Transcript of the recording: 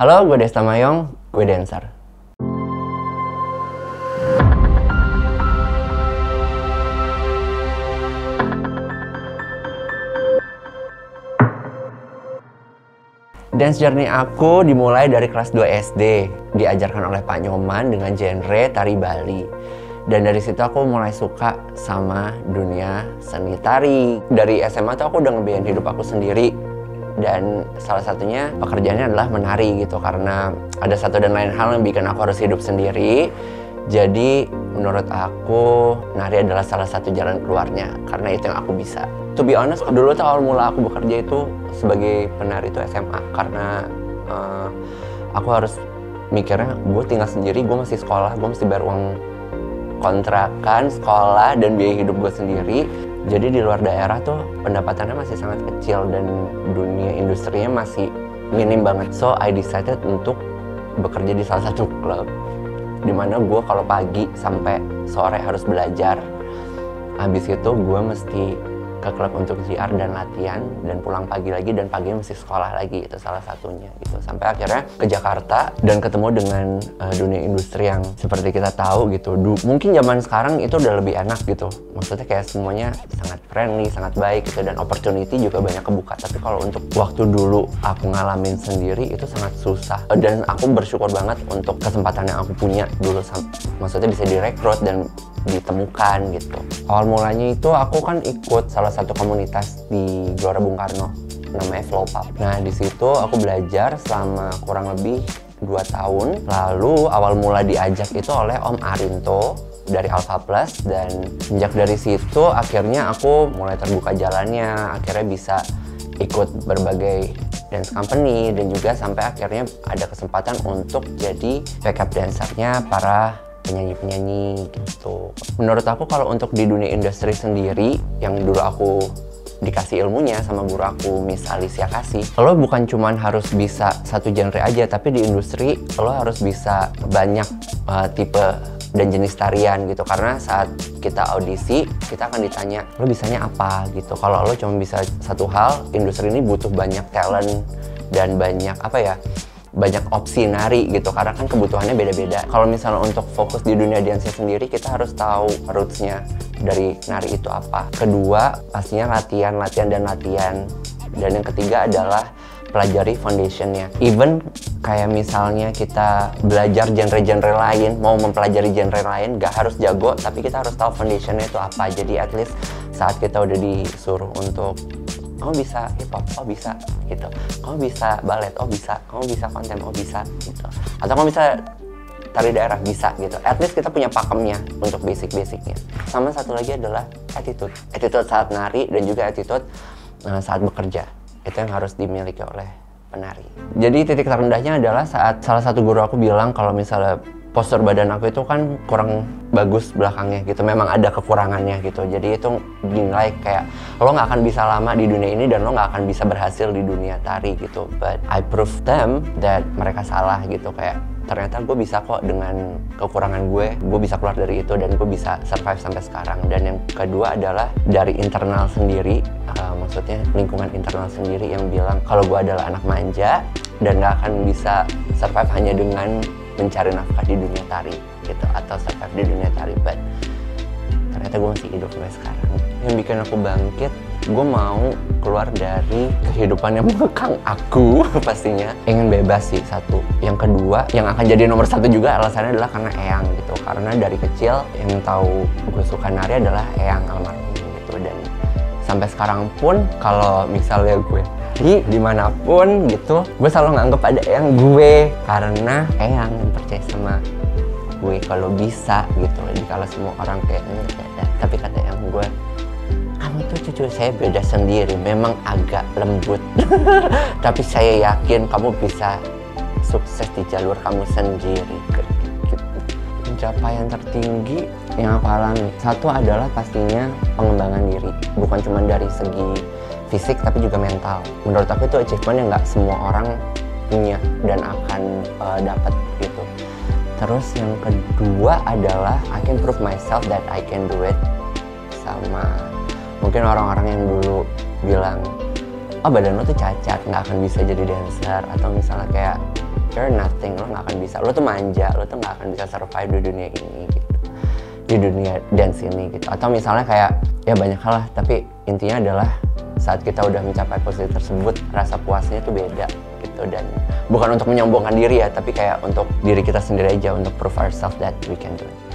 Halo, gue Desta Mayong, gue dancer. Dance journey aku dimulai dari kelas 2 SD, diajarkan oleh Pak Nyoman dengan genre tari Bali. Dan dari situ aku mulai suka sama dunia seni tari. Dari SMA tuh aku udah ngebiayain hidup aku sendiri. Dan salah satunya pekerjaannya adalah menari gitu. Karena ada satu dan lain hal yang bikin aku harus hidup sendiri. Jadi menurut aku, nari adalah salah satu jalan keluarnya. Karena itu yang aku bisa. To be honest, dulu tuh awal mula aku bekerja itu sebagai penari itu SMA. Karena aku harus mikirnya, gue tinggal sendiri, gue masih sekolah, gue mesti bayar uang kontrakan, sekolah, dan biaya hidup gue sendiri. Jadi di luar daerah tuh pendapatannya masih sangat kecil dan dunia industrinya masih minim banget. So I decided untuk bekerja di salah satu klub, dimana gue kalau pagi sampai sore harus belajar. Habis itu gue mesti ke klub untuk JR dan latihan, dan pulang pagi lagi, dan pagi mesti sekolah lagi. Itu salah satunya gitu. Sampai akhirnya ke Jakarta dan ketemu dengan dunia industri yang seperti kita tahu gitu. Mungkin zaman sekarang itu udah lebih enak gitu. Maksudnya kayak semuanya sangat friendly, sangat baik gitu, dan opportunity juga banyak kebuka. Tapi kalau untuk waktu dulu aku ngalamin sendiri itu sangat susah. Dan aku bersyukur banget untuk kesempatan yang aku punya dulu, maksudnya bisa direkrut dan ditemukan gitu. Awal mulanya itu aku kan ikut salah satu komunitas di Gelora Bung Karno, namanya Flow Pub. Nah di situ aku belajar selama kurang lebih 2 tahun. Lalu awal mula diajak itu oleh Om Arinto dari Alpha Plus, dan sejak dari situ akhirnya aku mulai terbuka jalannya, akhirnya bisa ikut berbagai dance company, dan juga sampai akhirnya ada kesempatan untuk jadi backup dancernya para penyanyi-penyanyi gitu. Menurut aku kalau untuk di dunia industri sendiri, yang dulu aku dikasih ilmunya sama guru aku, Miss Alicia kasih, lo bukan cuman harus bisa satu genre aja, tapi di industri lo harus bisa banyak tipe dan jenis tarian gitu. Karena saat kita audisi, kita akan ditanya, lo bisanya apa gitu. Kalau lo cuma bisa satu hal, industri ini butuh banyak talent dan banyak banyak opsi nari gitu, karena kan kebutuhannya beda-beda. Kalau misalnya untuk fokus di dunia dance sendiri, kita harus tahu rootsnya dari nari itu apa. Kedua, pastinya latihan. Dan yang ketiga adalah pelajari foundationnya. Even kayak misalnya kita belajar genre-genre lain, mau mempelajari genre lain, gak harus jago, tapi kita harus tahu foundationnya itu apa. Jadi at least saat kita udah disuruh untuk kamu bisa hip hop, oh bisa gitu. Kamu bisa ballet, oh bisa. Kamu bisa kontem, oh bisa gitu. Atau kamu bisa tari daerah, bisa gitu. At least kita punya pakemnya untuk basic-basicnya. Sama satu lagi adalah attitude. Attitude saat nari dan juga attitude saat bekerja. Itu yang harus dimiliki oleh penari. Jadi titik terendahnya adalah saat salah satu guru aku bilang kalau misalnya postur badan aku itu kan kurang bagus belakangnya gitu, memang ada kekurangannya gitu. Jadi itu dinilai kayak lo nggak akan bisa lama di dunia ini dan lo nggak akan bisa berhasil di dunia tari gitu. But I prove them that mereka salah gitu, kayak ternyata gue bisa kok dengan kekurangan gue bisa keluar dari itu dan gue bisa survive sampai sekarang. Dan yang kedua adalah dari internal sendiri, maksudnya lingkungan internal sendiri yang bilang kalau gue adalah anak manja dan nggak akan bisa survive hanya dengan mencari nafkah di dunia tari gitu, atau survive di dunia tari. But ternyata gue masih hidup sampai sekarang. Yang bikin aku bangkit, gue mau keluar dari kehidupan yang mengekang aku. Pastinya ingin bebas sih, satu. Yang kedua, yang akan jadi nomor satu juga alasannya adalah karena Eyang gitu. Karena dari kecil yang tahu gue suka nari adalah Eyang almarhum gitu. Dan sampai sekarang pun kalau misalnya gue dimanapun gitu, gue selalu nganggep ada Eyang gue, karena Eyang yang percaya sama gue kalau bisa gitu. Jadi kalau semua orang kayak beda, tapi kata Eyang gue, kamu tuh cucu saya beda sendiri, memang agak lembut tapi saya yakin kamu bisa sukses di jalur kamu sendiri gitu. Pencapaian tertinggi yang aku alami, satu adalah pastinya pengembangan diri, bukan cuma dari segi fisik tapi juga mental. Menurut aku itu achievement yang nggak semua orang punya dan akan dapat gitu. Terus yang kedua adalah I can prove myself that I can do it. Sama mungkin orang-orang yang dulu bilang, oh badan lo tuh cacat, nggak akan bisa jadi dancer, atau misalnya kayak you're nothing, lo nggak akan bisa, lo tuh manja, lo tuh nggak akan bisa survive di dunia ini gitu, di dunia dance ini gitu. Atau misalnya kayak ya banyak hal lah, tapi intinya adalah saat kita udah mencapai posisi tersebut, rasa puasnya tuh beda gitu. Dan bukan untuk menyombongkan diri ya, tapi kayak untuk diri kita sendiri aja, untuk prove ourselves that we can do it.